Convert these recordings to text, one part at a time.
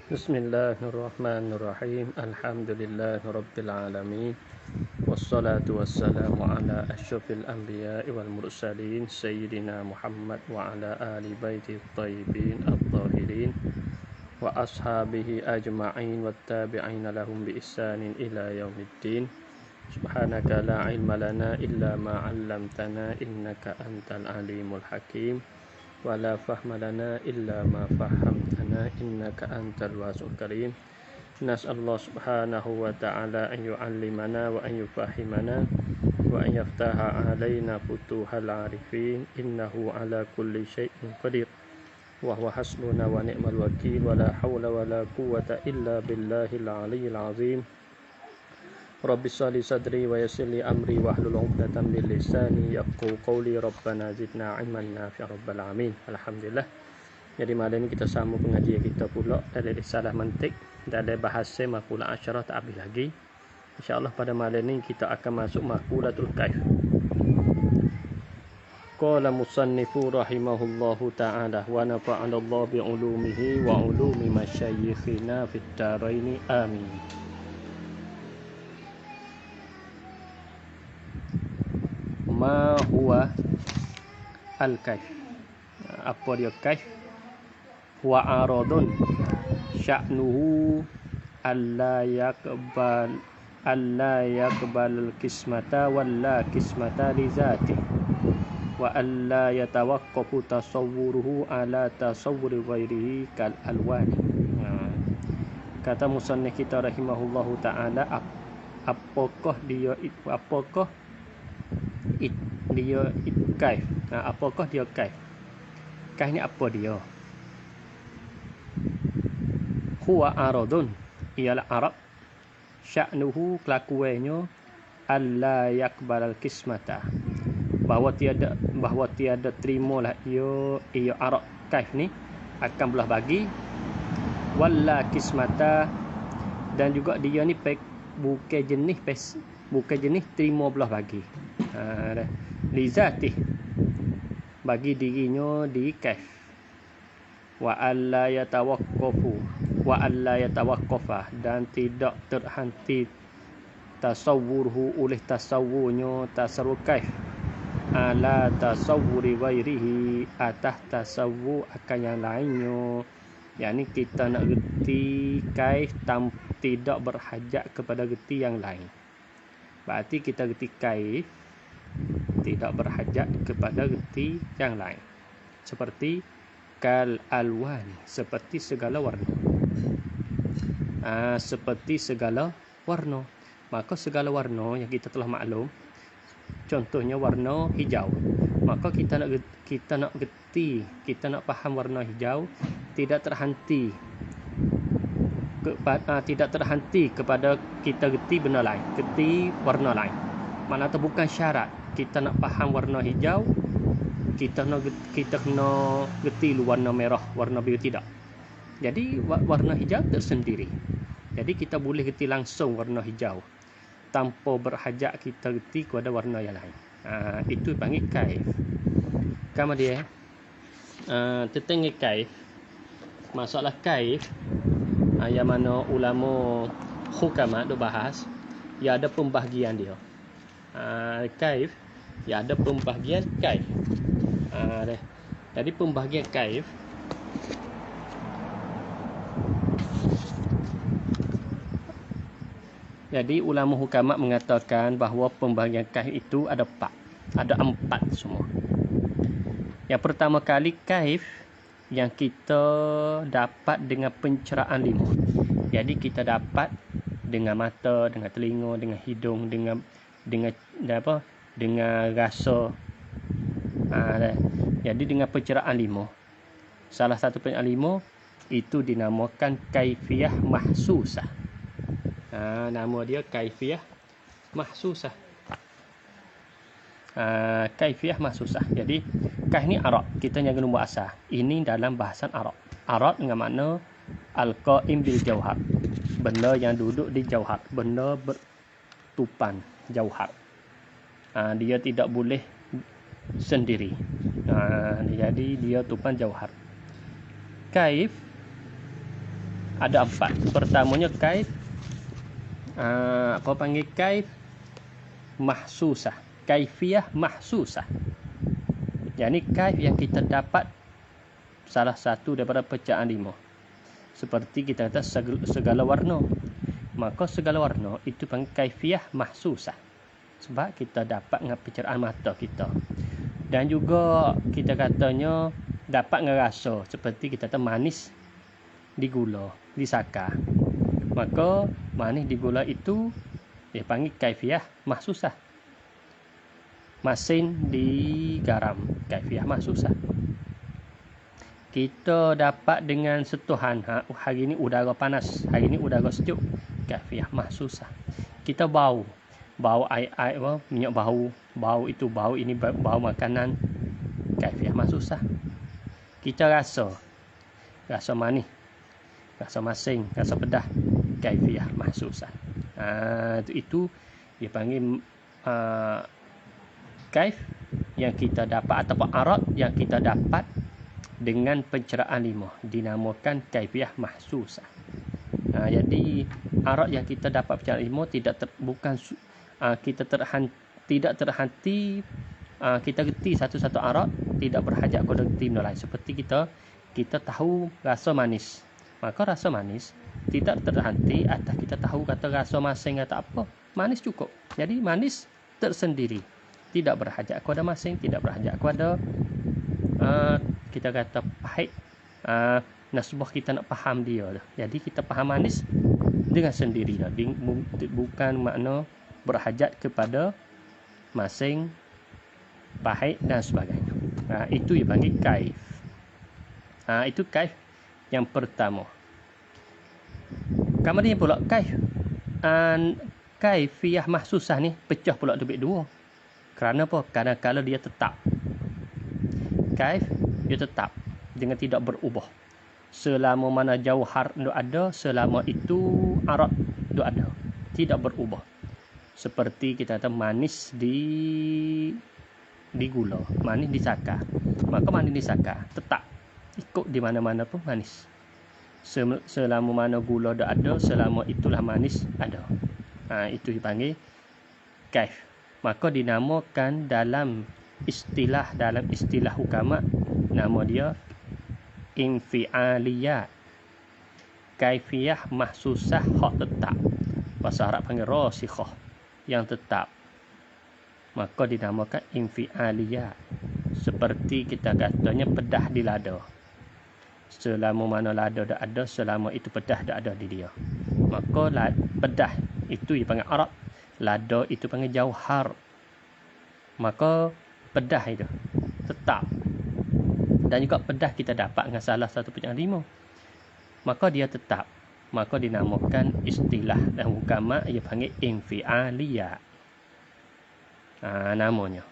Bismillahirrahmanirrahim. Alhamdulillahirabbil alamin. Wassalatu wassalamu ala asyrafil anbiya'i wal mursalin sayyidina Muhammad wa ala ali baiti thayyibin at-tahirin wa ashabihi ajma'in wattabi'ina lahum bi ihsanin ila yaumiddin. Subhanaka la ilma lana illa ma 'allamtana innaka antal alimul hakim. Wala fahma lana illa ma fahamtana innaka antal wasi'ul karim. Nas'allahu subhanahu wa ta'ala an yu'allimana wa an yufahimana wa an yaftaha alaina futuhal arifin innahu ala kulli syai'in qadir wa huwa hasbuna wa ni'mal wakil wa la hawla wa la quwwata illa billahil aliyyil azim. Rabbi sholli sadri wa yassir li amri wahlul 'uqdatam min lisani yafqahu qawli. Rabbana zidna 'ilman nafi'a rabbal alamin. Alhamdulillah. Jadi malam ini kita sambung pengajian kita pula dari risalah mantiq dari bahasa maqula asyarah tak habis lagi. Insya-Allah pada malam ini kita akan masuk maqulatul kaif. Qala musannifu rahimahullahu ta'ala wa nafa'ana Allah bi 'ulumihi wa 'ulumi masyayikhina fid daraini amin. Ma huwa al-kaif. Apa dia kaif? Huwa aradun sya'nuhu alla yaqbal al-qismata walla qismata li zati wa alla yatawaqqafu tasawwuruhu ala tasawwuri ghairihi kal alwani. Kata musannif kita rahimahullahu ta'ala, apakah dia kaif. Apakah dia kaif? Kaif ni apa dia? Huwa aradun, ialah arab. Sya'nuhu, kelakuannya, alla yaqbalal qismata, bahawa tiada terimalah ia arab kaif ni akan belah bagi, walla qismata, dan juga dia ni bukan jenis terima belah bagi. Lizatih, bagi dirinya di kaif. Wa alla yatawaqqafa, dan tidak terhenti tasawwurhu oleh tasawwurnya, tasawwur kaif, ala tasawwuri ghairihi, atas tasawwur akan yang lainnya. Yani kita nak reti kaif tidak berhajat kepada reti yang lain. Berarti kita reti kaif tidak berhajat kepada reti yang lain. Seperti kal alwani, seperti segala warna. Seperti segala warna. Maka segala warna yang kita telah maklum, contohnya warna hijau. Maka kita nak reti, kita nak faham warna hijau, tidak terhenti kepada kita reti benda lain, reti warna lain. Mana tu bukan syarat kita nak faham warna hijau, kita kena reti warna merah, warna biru, tidak. Jadi warna hijau tersendiri. Jadi kita boleh reti langsung warna hijau tanpa berhajat kita reti kepada warna yang lain. Itu panggil kaif. Kemudian tentang kaif, masalah kaif yang mana ulama hukama tu bahas, ia ada pembahagian dia. Kaif, ia ada pembahagian kaif. Jadi pembahagian kaif, jadi ulama hukama mengatakan bahawa pembahagian kaif itu ada empat semua. Yang pertama kali, kaif yang kita dapat dengan pencerahan lima. Jadi kita dapat dengan mata, dengan telinga, dengan hidung, dengan rasa. Jadi dengan pencerahan lima. Salah satu pencerahan lima itu dinamakan kaifiyah mahsusah. Nama dia kaifiyah mahsusah. Kaifiyah mahsusah. Jadi kaif ni arab, kita jangan nombor asal. Ini dalam bahasan arab. Arab dengan makna al-qaim bil jauhar, benda yang duduk di jauhar, benda bertupan jauhar. Dia tidak boleh sendiri. Jadi dia tupan jauhar. Kaif ada 4. Pertamanya kaif apa panggil kaif mahsusah, kaifiyah mahsusah. Yani kaif yang kita dapat salah satu daripada pecahan 5. Seperti kita kata segala warna. Maka segala warna itu panggil kaifiyah mahsusah. Sebab kita dapat dengan pencerahan mata kita. Dan juga kita katanya dapat dengan rasa. Seperti kita kata manis di gula, di saka. Maka manis di gula itu dia panggil kaifiyah mahsusah. Masin di garam, kaifiyah mahsusah. Kita dapat dengan sentuhan, hari ini udara panas, hari ini udara sejuk, kaifiyah mahsusah. Kita bau air minyak bau itu bau ini bau makanan, kaifiyah mahsusah. Kita rasa manis, rasa masin, rasa pedas, kaifiyah mahsusah. Itu dia panggil kaif yang kita dapat ataupun arat yang kita dapat dengan pencerahan 5, dinamakan kaifiyah mahsusah. Jadi arat yang kita dapat pencerahan 5 tidak terhenti kita reti satu-satu arat, tidak berhajat kepada reti benda lain. Seperti kita tahu rasa manis, maka rasa manis tidak terhenti atas kita tahu kata rasa masin atau apa, manis cukup. Jadi manis tersendiri, tidak berhajat kepada masin, tidak berhajat kepada kita kata pahit. Nasbah kita nak faham dia. Jadi kita faham manis dengan sendiri. Bukan makna berhajat kepada masin, pahit dan sebagainya. Itu dipanggil kaif. Itu kaif yang pertama. Kemudian pula kaifiyah mahsusah ni pecah pula lebih 2. Kerana apa? Kerana kalau dia tetap. Kaif dia tetap dengan tidak berubah. Selama mana jauhar itu ada, selama itu arat itu ada, tidak berubah. Seperti kita kata manis di gula, manis di saka. Maka manis di saka tetap ikut di mana-mana pun manis. Selama mana gula itu ada, selama itulah manis ada. Itu dipanggil kaif. Maka dinamakan dalam istilah hukama, nama dia infialiyat, kaifiyah mahsusah hak tetap. Bahasa Arab panggil rasikhah, yang tetap. Maka dinamakan infialiyat. Seperti kita katanya pedah di lada. Selama mana lada dah ada, selama itu pedah dah ada di dia. Maka pedah itu dipanggil arat, lada itu panggil jauhar. Maka pedah itu tetap. Dan juga pedah kita dapat dengan salah satu pecahan 5. Maka dia tetap. Maka dinamakan istilah dan hukama ia panggil infialiyat. Namanya.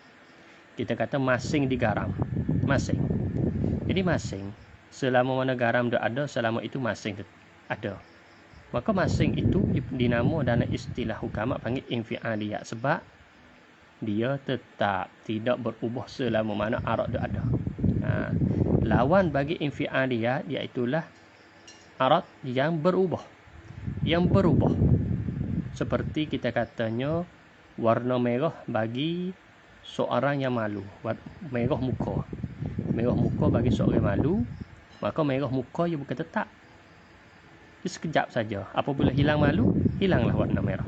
Kita kata masing di garam. Masing. Jadi masing, selama mana garam dah ada, selama itu masing ada. Maka masing itu dinamo dalam istilah hukama panggil infialiyat. Sebab dia tetap tidak berubah selama mana arat dah ada. Lawan bagi infialiyat iaitulah arat yang berubah. Yang berubah. Seperti kita katanya warna merah bagi seorang yang malu. Merah muka. Merah muka bagi seorang yang malu. Maka merah muka ia bukan tetap. Dia sekejap saja. Apabila hilang malu, hilanglah warna merah.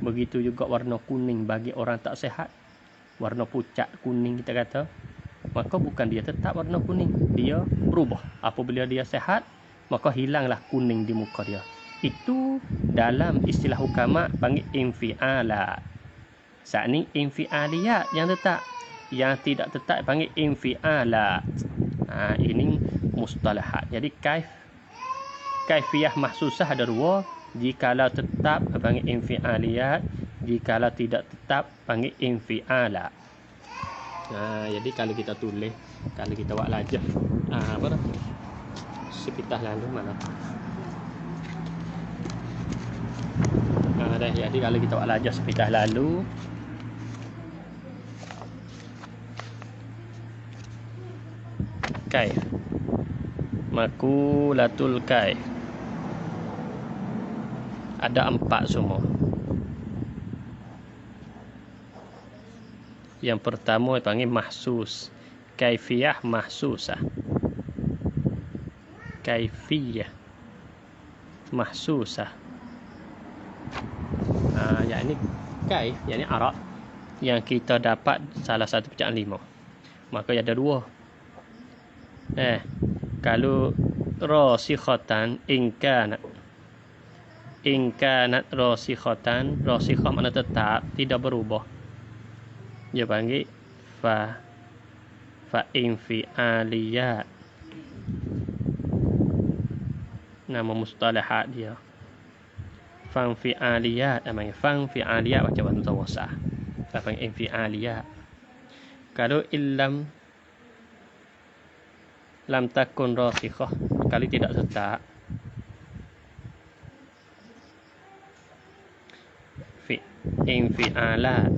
Begitu juga warna kuning bagi orang tak sihat. Warna pucat kuning kita kata. Maka bukan dia tetap warna kuning. Dia berubah. Apabila dia sihat, maka hilanglah kuning di muka dia. Itu dalam istilah hukama panggil infialat. Saat ni infialiyat yang tetap. Yang tidak tetap panggil infialat. Ini mustalahat. Jadi kaifiyah mahsusah ada 2. Jikalau tetap panggil infialiyat, jikalau tidak tetap panggil infialat. Jadi kalau kita tulis, kalau kita buat lajah apa dah? Sepitah lalu mana? Jadi kalau kita buat lajah sepitah lalu, kaif makulatul kaif Ada 4 semua. Yang pertama dipanggil mahsus. Kaifiyah mahsusah. Kaifiyah mahsusah. Yang ini kaif, yang ini arak, yang kita dapat salah satu pecahan 5. Maka ada 2. Kalau rasikhatan ingkanat rasikhatan, rasikhah makna tetap, tidak berubah. Dia panggil fa infi'aliyat. Nama mustalahat dia. Fa infi'aliyat, namanya fa infi'aliyat macam waktu tawasah. Fa infi'aliyat. Kalau illam lam takun rasikhah, kalau tidak tetap, fi infi'alat.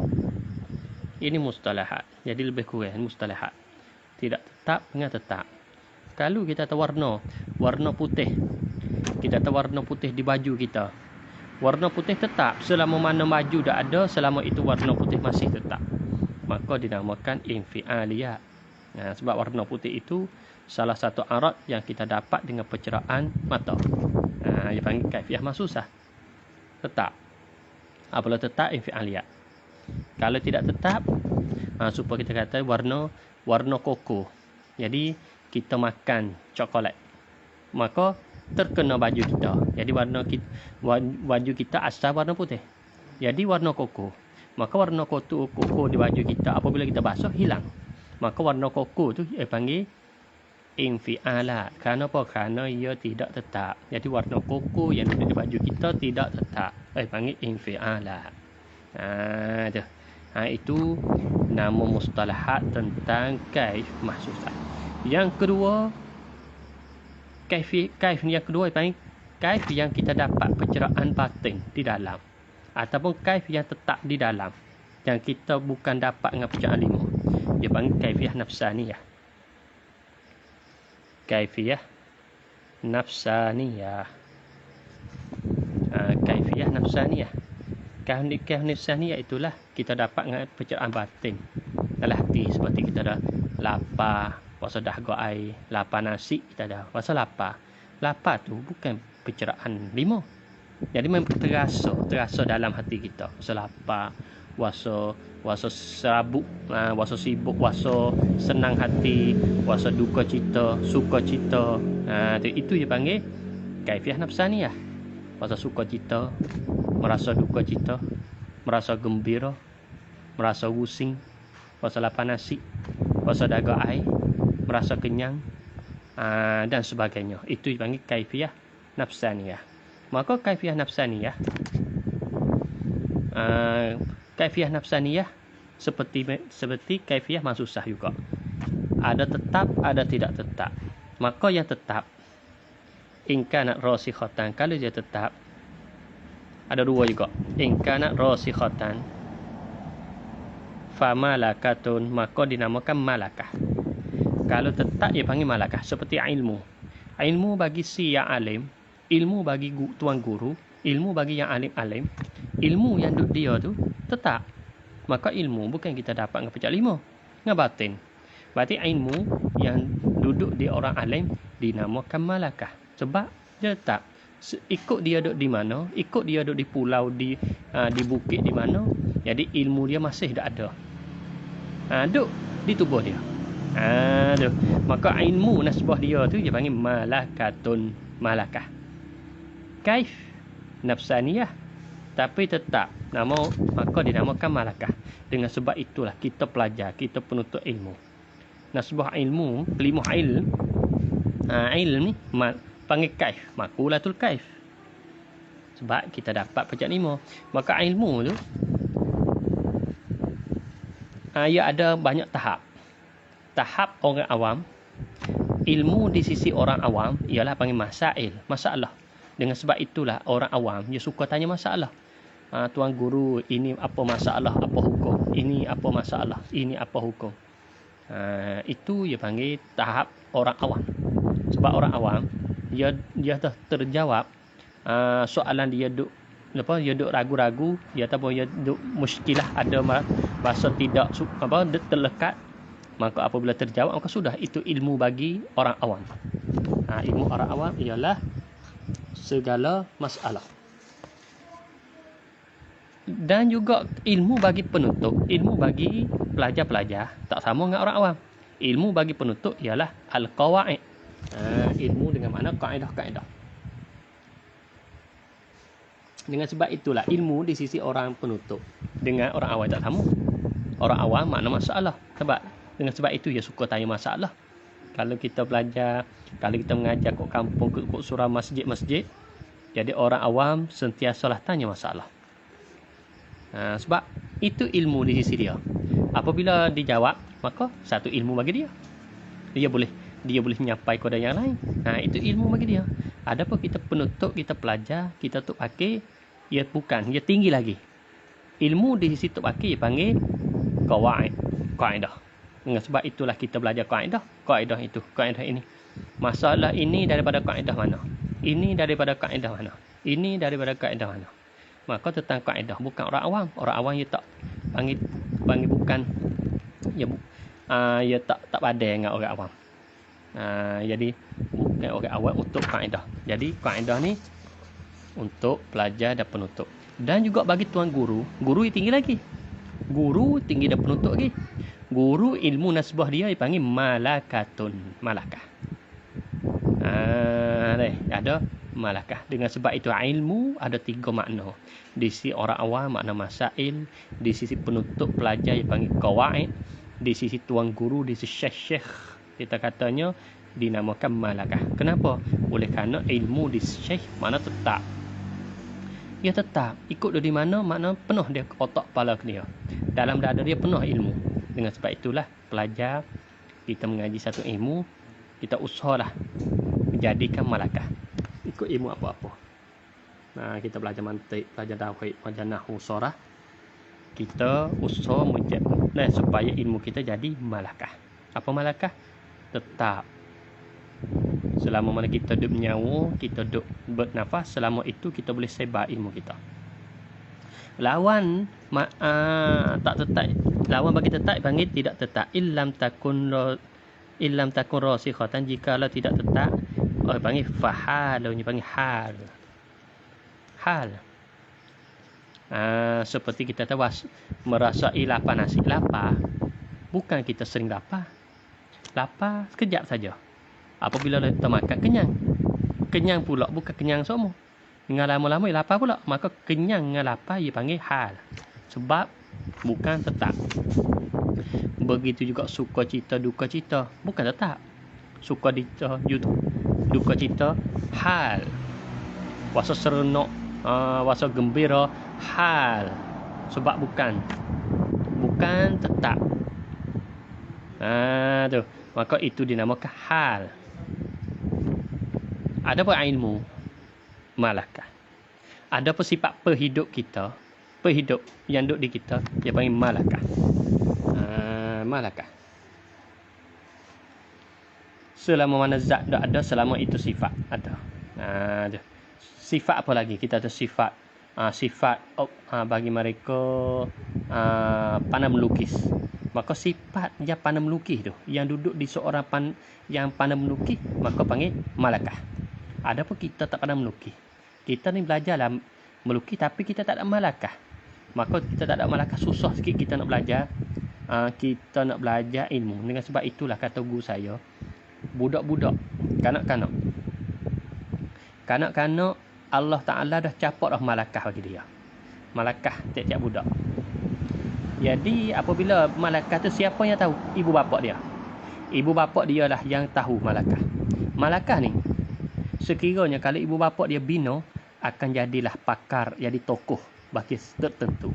Ini mustalahat. Jadi lebih kurang mustalahat. Tidak tetap dengan tetap. Kalau kita tahu warna putih. Kita tahu warna putih di baju kita. Warna putih tetap. Selama mana baju dah ada, selama itu warna putih masih tetap. Maka dinamakan infi'aliyat. Sebab warna putih itu salah satu arat yang kita dapat dengan pencerahan mata. Dia panggil kaifiyah mahsusah. Tetap. Apabila tetap infi'aliyat. Kalau tidak tetap, supaya kita kata warna koko. Jadi kita makan coklat, maka terkena baju kita. Jadi baju kita asal warna putih. Jadi warna koko. Maka warna koko di baju kita apabila kita basuh hilang. Maka warna koko tu panggil infi'alat. Kenapa? Kerana ia tidak tetap. Jadi warna koko yang ada di baju kita tidak tetap. Panggil infi'alat. Itu nama mustalahat tentang kaif mahsusah. Yang kedua, kaif yang kedua panggil kaif yang kita dapat pencerahan batin di dalam, ataupun kaif yang tetap di dalam, yang kita bukan dapat dengan pencerahan 5. Dia panggil kaifiyah nafsaniyah. Kaifiyah nafsaniyah. Kaifiyah nafsaniyah. Kaifiyah nafsaniyah itulah kita dapat dengan pencerahan batin dalam hati. Seperti kita dah lapar, puasa dahaga air, lapar nasi, kita dah puasa lapar. Lapar tu bukan pencerahan 5. Jadi memang terasa dalam hati kita. Puasa lapar, puasa serabut, puasa sibuk, puasa senang hati, puasa duka cita, suka cita. Itu dia panggil kaifiyah nafsaniyah. Puasa suka cita, merasa duka cita, merasa gembira, merasa pusing, puasa lapar nasi, puasa dahaga air, merasa kenyang, dan sebagainya. Itu dipanggil kaifiyah nafsaniyah. Maka kaifiyah nafsaniyah, seperti kaifiyah mahsusah juga. Ada tetap, ada tidak tetap. Maka yang tetap, ingkanat rasikhatan, kalau dia tetap, ada 2 juga. Ingkanat rasikhatan fa malakatun, maka dinamakan malakah. Kalau tetap dia panggil malakah. Seperti ilmu. Ilmu bagi si yang alim, ilmu bagi tuan guru, ilmu bagi yang alim-alim, ilmu yang duduk dia tu tetap. Maka ilmu bukan kita dapat dengan pencak 5, dengan batin. Berarti ilmu yang duduk di orang alim dinamakan malakah. Sebab dia tetap. Ikut dia duduk di mana, ikut dia duduk di pulau, di bukit di mana, jadi ilmu dia masih tak ada. Duduk di tubuh dia. Maka ilmu nasbah dia tu dia panggil malakatun, malakah. Kaif nafsaniyah, tapi tetap maka dinamakan malakah. Dengan sebab itulah kita pelajar, kita penuntut ilmu. Nasbah ilmu, ilmu ilm ni panggil kaif, makulatul kaif. Sebab kita dapat pencak 5. Maka ilmu tu ia ada banyak tahap. Tahap orang awam, ilmu di sisi orang awam ialah panggil masalah. Dengan sebab itulah orang awam dia suka tanya masalah. Tuan guru, ini apa masalah, apa hukum? Ini apa masalah, ini apa hukum? Itu dia panggil tahap orang awam. Sebab orang awam dia dah terjawab soalan dia duk Lepas dia duk ragu-ragu, dia ataupun dia duk muskilah, ada masa tidak terlekat, maka apabila terjawab maka sudah, itu ilmu bagi orang awam. Ilmu orang awam ialah segala masalah. Dan juga ilmu bagi penuntut, ilmu bagi pelajar-pelajar tak sama dengan orang awam. Ilmu bagi penuntut ialah al-qawaid. Ilmu dengan makna kaedah-kaedah. Dengan sebab itulah ilmu di sisi orang penuntut dengan orang awam tak sama. Orang awam makna masalah. Dengan sebab itu dia suka tanya masalah. Kalau kita belajar, kalau kita mengajar kat kampung, kat surau masjid-masjid, jadi orang awam sentiasalah tanya masalah. Sebab itu ilmu di sisi dia. Apabila dijawab, maka satu ilmu bagi dia. Dia boleh menyampai kepada yang lain. Itu ilmu bagi dia. Adapun kita penuntut, kita pelajar, kita tu pakai, ia tinggi lagi. Ilmu di sisi tu pakai ia panggil kaedah. Dengan sebab itulah kita belajar kaedah. Kaedah ini. Masalah ini daripada kaedah mana? Ini daripada kaedah mana? Ini daripada kaedah mana? Maka tentang kaedah bukan orang awam. Orang awam dia tak panggil bukan, dia tak padai dengan orang awam. Jadi bukan orang awam untuk kaedah. Jadi kaedah ni untuk pelajar dan penuntut. Dan juga bagi tuan guru yang tinggi lagi. Guru tinggi dan penuntut lagi. Guru ilmu nasbah dia dipanggil malakatun. Malakah. Ada malakah. Dengan sebab itu ilmu ada 3 makna. Di sisi orang awam makna masail, di sisi penuntut pelajar dipanggil qawaid, di sisi tuan guru, di sisi syekh kita katanya dinamakan malakah. Kenapa? Oleh kerana ilmu di syekh mana tetap. Dia tetap ikut dari mana, makna penuh dia otak kepala dia. Dalam dada dia penuh ilmu. Dengan sebab itulah pelajar kita mengaji satu ilmu, kita usahalah menjadikan malakah. Ikut ilmu apa-apa. Kita belajar mantik, belajar tauhid, belajar nahwu, sarah. Kita usaha supaya ilmu kita jadi malakah. Apa malakah? Tetap. Selama mana kita duduk menyawa, kita duduk bernafas, selama itu kita boleh sebar ilmu kita. Lawan tak tetap, lawan bagi tetap panggil tidak tetap. Illam takun rasikhatan, jikalau tidak tetap, orang panggil fahal, orang panggil hal. Seperti kita tahu merasai lapar nasi. Lapar bukan kita sering lapar sekejap saja. Apabila kita makan kenyang pula, bukan kenyang semua. Dengan lama-lama lapar pula, maka kenyang dengan lapar ia panggil hal. Sebab bukan tetap. Begitu juga suka cita, duka cita, bukan tetap. Suka cita, duka cita, hal. Rasa seronok, rasa gembira, hal. Sebab bukan tetap. Tu. Maka itu dinamakan hal. Ada pun ilmu malakah. Ada pun sifat perhidup kita, perhidup yang duduk di kita, dia panggil malakah. Malakah. Selama mana zat tak ada, selama itu sifat ada. Sifat apa lagi? Kita ada sifat bagi mereka pandai melukis. Maka sifat yang pandai melukis tu, yang duduk di seorang yang pandai melukis, maka panggil malakah. Adapun kita tak pandai melukis, kita ni belajarlah melukis tapi kita tak ada malakah, maka kita tak ada malakah, susah sikit kita nak belajar. Kita nak belajar ilmu. Dengan sebab itulah kata guru saya, budak-budak, kanak-kanak Allah Ta'ala dah capot dah malakah bagi dia. Malakah tiap-tiap budak. Jadi apabila malakah tu, siapa yang tahu? Ibu bapa dia. Ibu bapa dia lah yang tahu malakah. Malakah ni, sekiranya kalau ibu bapa dia bina, akan jadilah pakar, jadi tokoh bagi tertentu.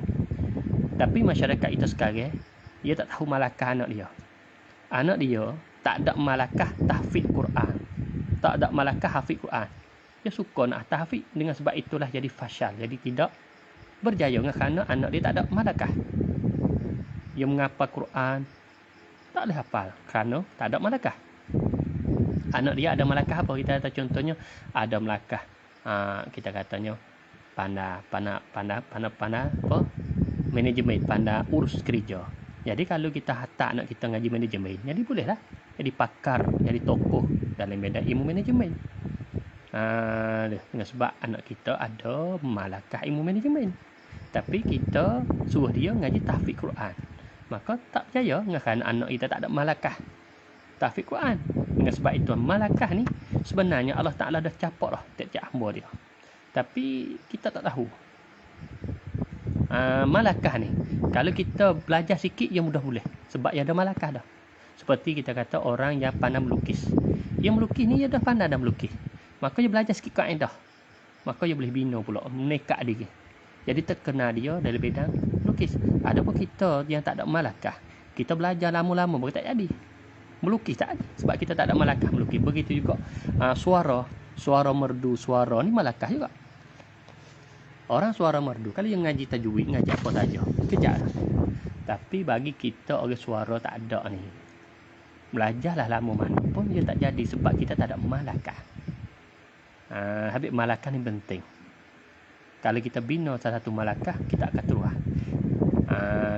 Tapi masyarakat kita sekarang, dia tak tahu malakah anak dia. Anak dia tak ada malakah tahfiz Quran, tak ada malakah hafiz Quran. Dia suka nak tahfiz, dengan sebab itulah jadi fashal, jadi tidak berjaya kerana anak dia tak ada malakah. Dia menghafal Quran, tak boleh hafal kerana tak ada malakah. Anak dia ada malakah apa? Kita kata contohnya ada malakah, kita katanya pandai apa? Manajemen, pandai urus kerja. Jadi kalau kita hantar anak kita ngaji manajemen, jadi bolehlah jadi pakar, jadi tokoh dalam bidang ilmu manajemen. Dengan sebab anak kita ada malakah ilmu manajemen. Tapi kita suruh dia ngaji tahfiz Quran. Maka tak percaya dengan anak kita tak ada malakah tahfiz Quran. Dengan sebab itu malakah ni sebenarnya Allah Ta'ala dah capak dah tiap-tiap hamba dia. Tapi kita tak tahu. Malakah ni kalau kita belajar sikit dia mudah boleh. Sebab dia ada malakah dah. Seperti kita kata orang yang pandai melukis. Dia melukis ni dia dah pandai dah melukis. Maka dia belajar sikit kaedah. Maka dia boleh bina pula, menekat diri. Jadi terkenal dia dalam bidang melukis. Adapun kita yang tak ada malakah, kita belajar lama-lama baru tak jadi. Melukis tak ada. Sebab kita tak ada malakah melukis. Begitu juga suara merdu, suara ni malakah juga. Orang suara merdu, kalau yang ngaji tajwid, ngaji apa saja, kejap. Tapi bagi kita orang suara tak ada ni, belajarlah lama mana pun dia tak jadi sebab kita tak ada malakah. Habis malakah ni penting. Kalau kita bina salah satu malakah, kita akan terus.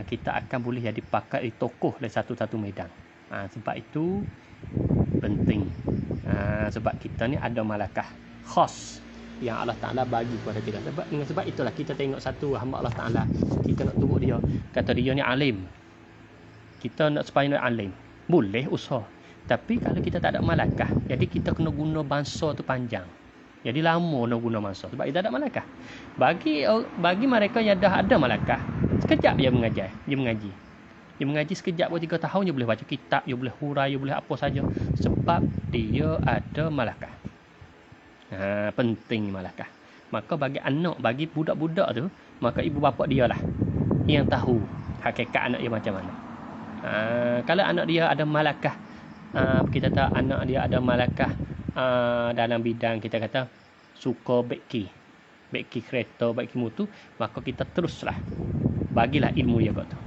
Kita akan boleh jadi pakar tokoh dari satu-satu medan. Sebab itu penting. Sebab kita ni ada malakah khas yang Allah Ta'ala bagi kepada kita. Sebab itulah kita tengok satu hamba Allah Ta'ala, kita nak tunggu dia, kata dia ni alim. Kita nak supaya dia alim, boleh usaha. Tapi kalau kita tak ada malakah, jadi kita kena guna bangsa tu panjang. Jadi lama nak guna masa sebab dia tak ada malakah. Bagi mereka yang dah ada malakah, sekejap dia mengajar, dia mengaji. Dia mengaji sekejap pun 3 tahun dia boleh baca kitab, dia boleh hurai, dia boleh apa saja sebab dia ada malakah. Penting malakah. Maka bagi anak, bagi budak-budak tu, maka ibu bapa dia lah yang tahu hakikat anak dia macam mana. Kalau anak dia ada malakah, kita tahu anak dia ada malakah dalam bidang kita kata suka beki kereta, beki motor, maka kita teruslah bagilah ilmu dia kat tu.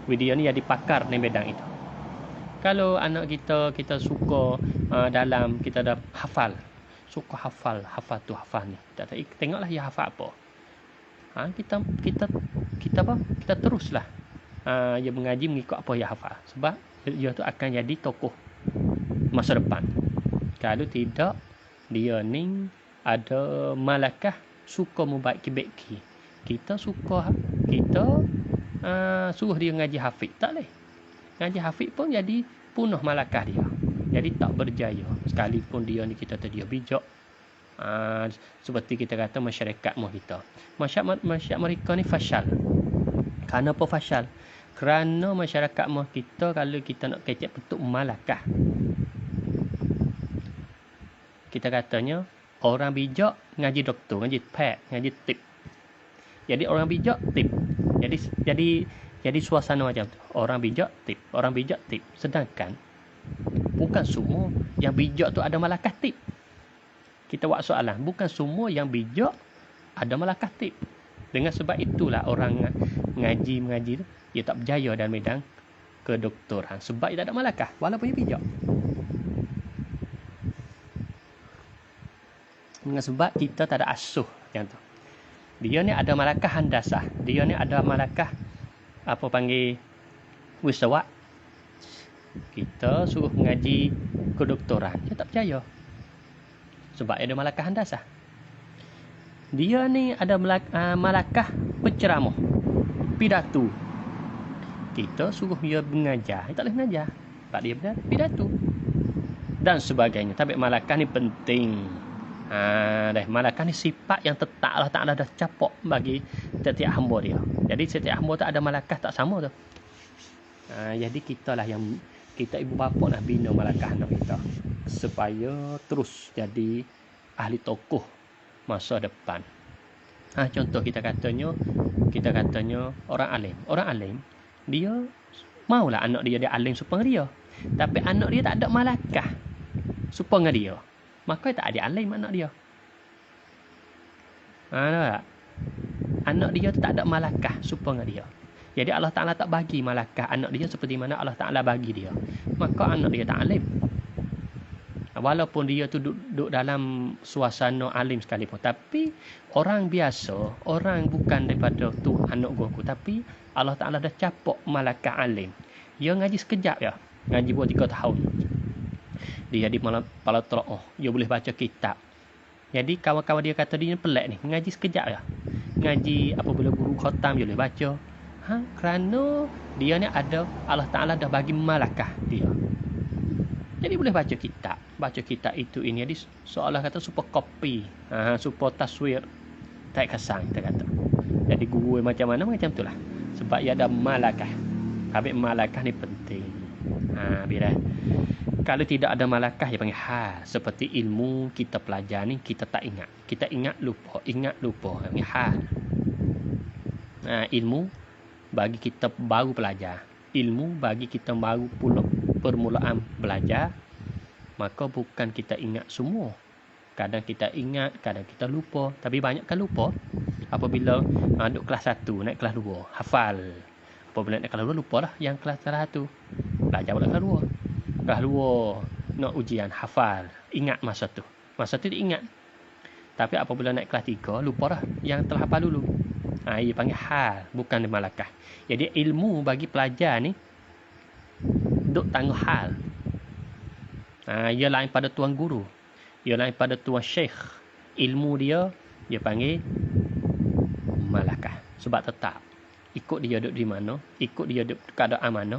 Dia ni jadi pakar dalam bidang itu. Kalau anak kita suka dalam kita dah hafal, suka hafal tu hafal ni. Tengoklah dia hafal apa. Kita teruslah dia mengaji mengikut apa dia hafal sebab dia tu akan jadi tokoh masa depan. Kalau tidak, dia ni ada malakah suka membaiki. Kita suruh dia ngaji hafiz, tak boleh. Ngaji hafiz pun jadi punah malakah dia. Jadi tak berjaya. Sekalipun dia ni kita tahu dia bijak. Seperti kita kata masyarakat kita. Masyarakat mereka ni fashal. Kenapa fashal? Kerana masyarakat kita kalau kita nak kecek bentuk malakah, kita katanya orang bijak ngaji doktor, ngaji pek, ngaji tip. Jadi orang bijak tip. Jadi suasana macam tu. Orang bijak tip, orang bijak tip. Sedangkan bukan semua yang bijak tu ada malakah tip. Kita buat soalan, bukan semua yang bijak ada malakah tip. Dengan sebab itulah orang mengaji tu dia tak berjaya dalam bidang kedoktoran sebab dia tak ada malakah walaupun dia bijak. Dengan sebab kita tak ada asuh macam tu. Dia ni ada malakah handasah, dia ni ada malakah apa panggil wisawat. Kita suruh mengaji kedoktoran, dia tak percaya sebab dia ada malakah handasah. Dia ni ada malakah penceramah, pidato. Kita suruh dia mengajar, dia tak boleh mengajar sebab dia benar pidato dan sebagainya. Tapi malakah ni penting. Malakah ni sifat yang tetap Allah Ta'ala dah capak bagi setiap hamba dia. Jadi setiap hamba tu ada malakah tak sama tu. Jadi kita lah yang kita ibu bapa nak bina malakah anak kita supaya terus jadi ahli tokoh masa depan. Contoh kita katanya orang alim dia maulah anak dia alim supaya dia. Tapi anak dia tak ada malakah supaya dia, maka tak ada alim anak dia. Anak dia tu tak ada malakah supaya dia. Jadi Allah Ta'ala tak bagi malakah anak dia seperti mana Allah Ta'ala bagi dia. Maka anak dia tak alim. Walaupun dia tu duduk dalam suasana alim sekalipun. Tapi orang biasa, orang bukan daripada tu anak guru, tapi Allah Ta'ala dah capok malaikat alim. Dia ngaji sekejap ya. Ngaji 2-3 tahun. Dia jadi kepala terakhir. Dia boleh baca kitab. Jadi kawan-kawan dia kata dia pelik ni. Ngaji sekejap ya. Ngaji apabila guru khatam dia boleh baca. Kerana dia ni ada, Allah Ta'ala dah bagi malaikat dia. Jadi boleh baca kitab. Baca kitab itu ini. Jadi seolah kata super copy. Super taswir. Tak kesan kita kata. Jadi guru macam mana? Macam itulah. Sebab ia ada malaikat. Habis malaikat ni penting. Bila kalau tidak ada malaikat dia panggil hal. Seperti ilmu kita pelajar ni kita tak ingat. Kita ingat lupa. Ingat lupa. Panggil hal. Ilmu bagi kita baru belajar. Ilmu bagi kita baru permulaan belajar. Maka bukan kita ingat semua. Kadang kita ingat, kadang kita lupa. Tapi banyak kan lupa. Apabila duduk kelas 1, naik kelas 2, hafal. Apabila naik kelas 2, lupa lah yang kelas 1. Belajar pada kelas 2. Kelas 2, nak ujian, hafal. Ingat masa tu. Masa tu dia ingat. Tapi apabila naik kelas 3, lupa lah yang telah hafal dulu. Ia panggil hal, bukan malaikat. Jadi ilmu bagi pelajar ni, duk tangguh hal. Ia lain pada tuan guru. Ia lain pada tuan syekh. Ilmu dia panggil malaikat. Sebab tetap. Ikut dia duduk di mana. Ikut dia duduk keadaan mana.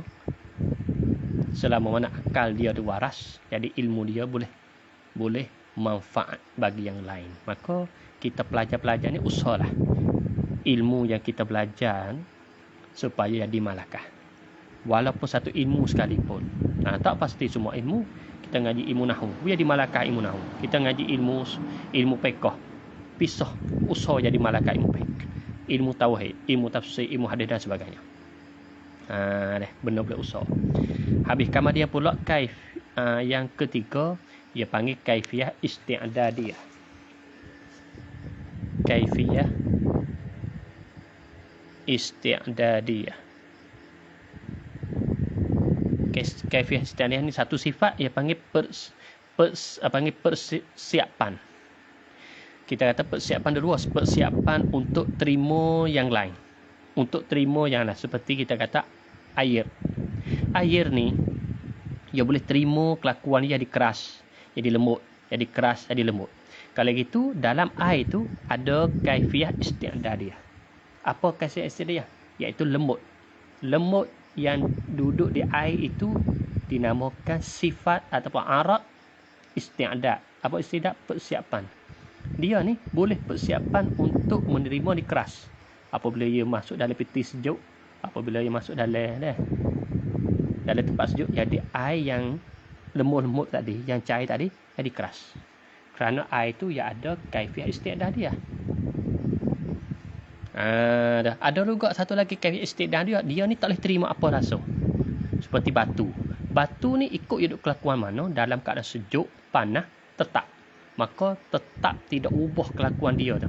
Selama mana akal dia tu waras. Jadi ilmu dia boleh manfaat bagi yang lain. Maka kita pelajar-pelajar ni usahalah. Ilmu yang kita belajar supaya jadi malaikat. Walaupun satu ilmu sekalipun. Tak pasti semua ilmu. Kita ngaji ilmu nahwu, jadi malaikat ilmu nahwu. Kita ngaji ilmu fiqh, pisah usaha jadi malaikat ilmu fiqh. Ilmu tauhid, ilmu tafsir, ilmu hadis dan sebagainya. Benar boleh usaha. Habis kemudian pula kaif yang ketiga dia panggil kaifiyah isti'dadiyah. Kaifiyah isti'dadiyah. Kaifiyah isti'dadiyah ni satu sifat dia panggil persiapan. Kita kata persiapan dulu, persiapan untuk terima yang lain. Untuk terima yang lain. Seperti kita kata air. Air ni dia boleh terima kelakuan dia jadi keras, jadi lembut, jadi keras, jadi lembut. Kalau gitu dalam air tu ada kaifiyah isti'dadiyah. Apa kaifiyah isti'dadiyah? Iaitu lembut. Lembut yang duduk di air itu dinamakan sifat ataupun arat isti'dad. Apa isti'dad? Persiapan. Dia ni boleh persiapan untuk menerima di keras. Apabila ia masuk dalam peti sejuk, apabila ia masuk dalam tempat sejuk, jadi air yang lembut-lembut tadi, yang cair tadi, jadi keras. Kerana air tu ia ada kaifiyah isti'dadiyah. Ada juga satu lagi kaifiyah isti'dadiyah. Dia ni tak boleh terima apa rasa. Seperti batu. Batu ni ikut duduk kelakuan mana, dalam keadaan sejuk, panas, tetap. Maka tetap tidak ubah kelakuan dia tu.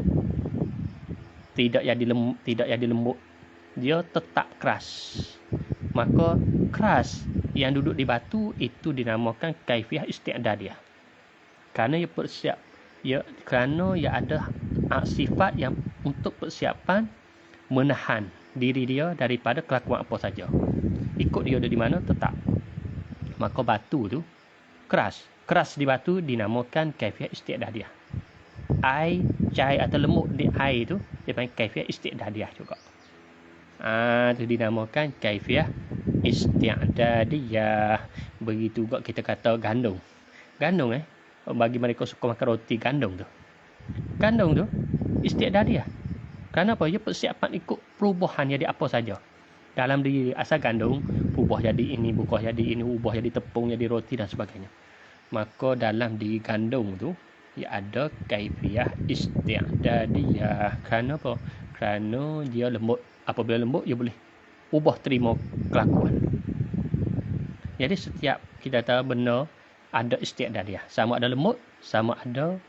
Tidak jadi lembut. Dia tetap keras. Maka keras yang duduk di batu itu dinamakan kaifiyah isti'dadiyah. Kerana kerana ia ada sifat yang untuk persiapan menahan diri dia daripada kelakuan apa saja. Ikut dia di mana tetap. Maka batu tu keras. Keras di batu dinamakan kaifiyah isti'dadiyah. Air cair atau lembut di air tu dia panggil kaifiyah isti'dadiyah juga. Itu dinamakan kaifiyah isti'dadiyah. Begitu juga kita kata gandum. Gandum bagi mereka suka makan roti gandum tu. Gandum tu isti'dadiyah. Kenapa? Ia persiapan ikut perubahan jadi apa saja. Dalam diri asal gandum berubah jadi ini, berubah jadi ini, ubah jadi tepung, jadi roti dan sebagainya. Maka dalam diri gandum tu ia ada kaifiyah isti'dadiyah. Kenapa? Kerana dia lembut. Apabila lembut dia boleh ubah terima kelakuan. Jadi setiap kita tahu benda ada isti'dadiyah. Sama ada lembut, sama ada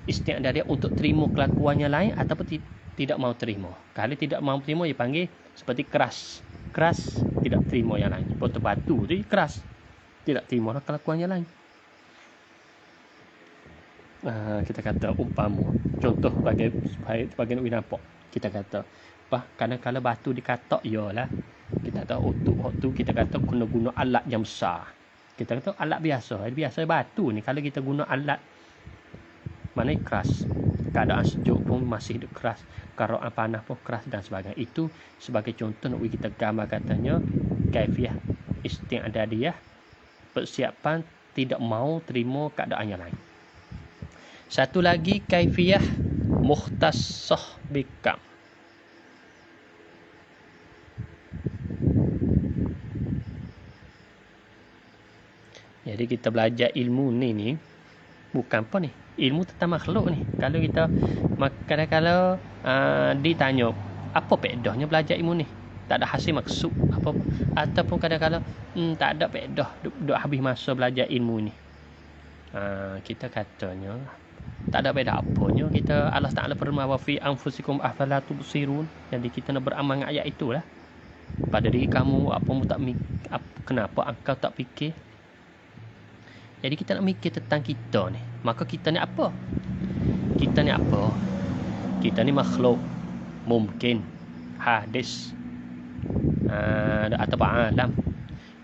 isti'dadiyah untuk terima kelakuannya lain ataupun tidak mau terima. Kalau tidak mau terima dia panggil seperti keras. Keras tidak terima yang lain. Seperti batu tu keras. Tidak terima kelakuannya lain. Kita kata umpama contoh bagi nak nampak, kita kata kadang-kadang batu dikatak ialah kita tahu waktu kita kata guna alat yang besar. Kita kata alat biasa batu ni kalau kita guna alat mana keras, keadaan sejuk pun masih keras, keadaan panas pun keras dan sebagainya. Itu sebagai contoh nak kita gambar katanya kaifiah isti'dadiyah, persiapan tidak mau terima keadaan yang lain. Satu lagi kaifiah mukhtassah bikam. Jadi kita belajar ilmu ni bukan apa ni, ilmu tentang makhluk ni. Kalau kita kadang-kadang ditanya apa faedahnya belajar ilmu ni, tak ada hasil maksud apa, ataupun kadang-kadang tak ada faedah duk habis masa belajar ilmu ni. Kita katanya tak ada faedah apanya. Kita Allah Taala firman wa fi anfusikum afala tubsirun. Jadi kita nak beramal dengan ayat itulah. Pada diri kamu kenapa engkau tak fikir? Jadi kita nak mikir tentang kita ni. Maka kita ni apa? Kita ni apa? Kita ni makhluk mungkin hadis atau alam.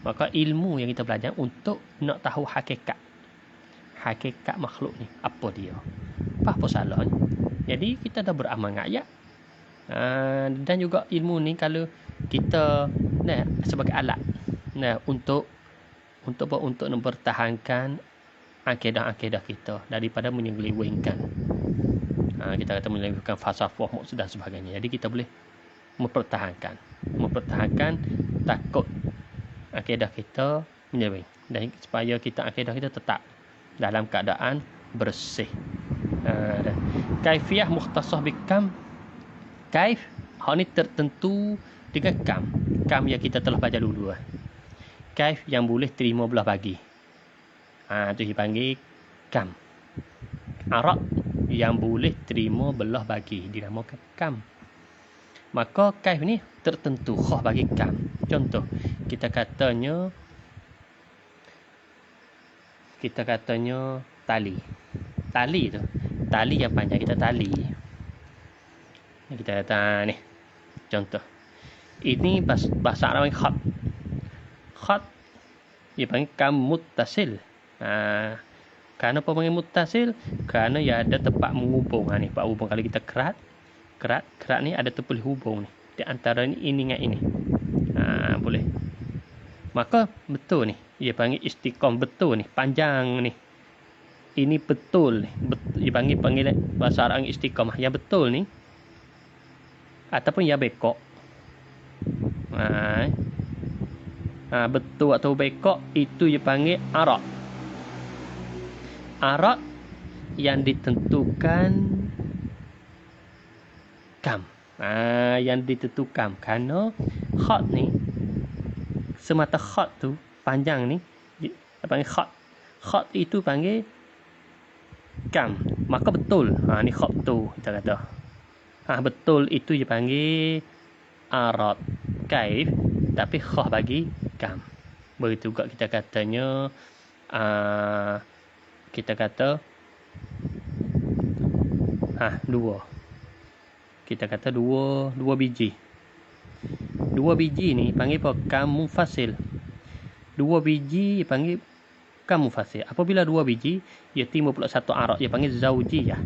Maka ilmu yang kita belajar untuk nak tahu hakikat makhluk ni apa dia. Apa salahnya? Jadi kita dah beramal dengan ayat. Dan juga ilmu ni kalau kita sebagai alat untuk mempertahankan akidah kita daripada menyelewengkan. Kita kata menyelewengkan falsafah maksud dan sebagainya. Jadi kita boleh mempertahankan takut akidah kita menyeleweng, dan supaya akidah kita tetap dalam keadaan bersih. Kaifiyah mukhtassah bikam. Kaif ni tertentu dengan kam yang kita telah baca dulu. Kaif yang boleh terima belah bagi. Itu dipanggil kam. Arab yang boleh terima belah bagi dinamakan kam. Maka kaif ni tertentu khas bagi kam. Contoh, kita katanya tali. Tali tu. Tali yang panjang kita tali. Kita kata ni. Contoh. Ini bahasa Arab khat. Khat dia panggil kam muttasil. Kenapa panggil muttasil? Kerana ia ada tempat menghubung. Ni tempat hubung. Kalau kita kerat ni ada tempat hubung ni di antara ini dengan ini. Boleh. Maka betul ni. Dia panggil istiqam, betul ni, panjang ni. Ini betul ni. Dia panggil bahasa Arab istiqamah. Yang betul ni ataupun yang bekok. Betul atau bekok itu dipanggil arak. Arak yang ditentukan kam. Yang ditentukan kerana khat ni semata khat tu panjang ni dipanggil khat. Khat itu panggil kam. Maka betul. Ni khat tu kita kata. Betul itu dipanggil arak. Kaif tapi khah bagi kam. Begitu juga kita katanya kita kata dua. Kita kata dua biji. Dua biji ni panggil apa? Kam mufasil. Dua biji panggil kam mufasil. Apabila dua biji ia timbul pula satu arak, ia panggil zaujiyah.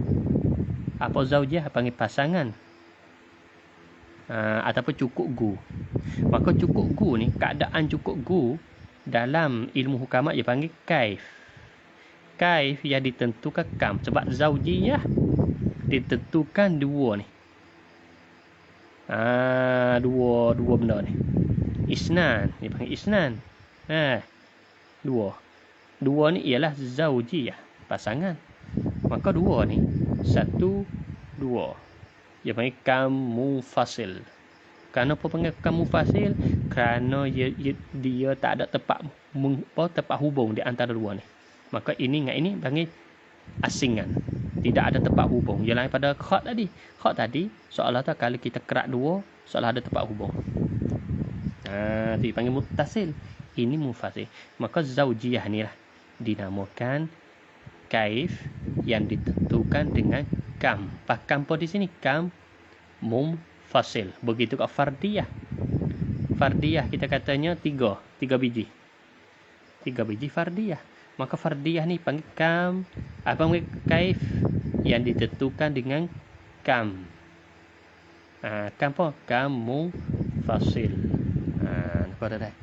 Apa zaujiyah? Panggil pasangan. Ataupun cukup gu. Maka cukup gu ni, keadaan cukup gu dalam ilmu hukamat dia panggil kaif. Kaif yang ditentukan kam. Sebab zaujiyah ditentukan dua ni. Dua benda ni. Isnan, dia panggil isnan. Dua ni ialah zaujiyah, pasangan. Maka dua ni, satu, dua. Dia panggil kam mufasil. Kenapa panggil kam mufasil? Kerana dia tak ada tempat hubung di antara dua ni. Maka ini dengan ini panggil asingan. Tidak ada tempat hubung. Yang lain pada khat tadi. Khat tadi, seolah tu kalau kita kerat dua, seolah ada tempat hubung. Itu dipanggil muttasil. Ini mufasil. Maka zaujiyah ni lah dinamakan kaif yang ditentukan dengan kam. Kam po di sini kam munfasil. Begitu kat fardiyah. Fardiyah kita katanya 3 biji. 3 biji fardiyah. Maka fardiyah ni panggil kam, panggil kaif yang ditentukan dengan kam. Kam apa? Kam munfasil. Nampak dah.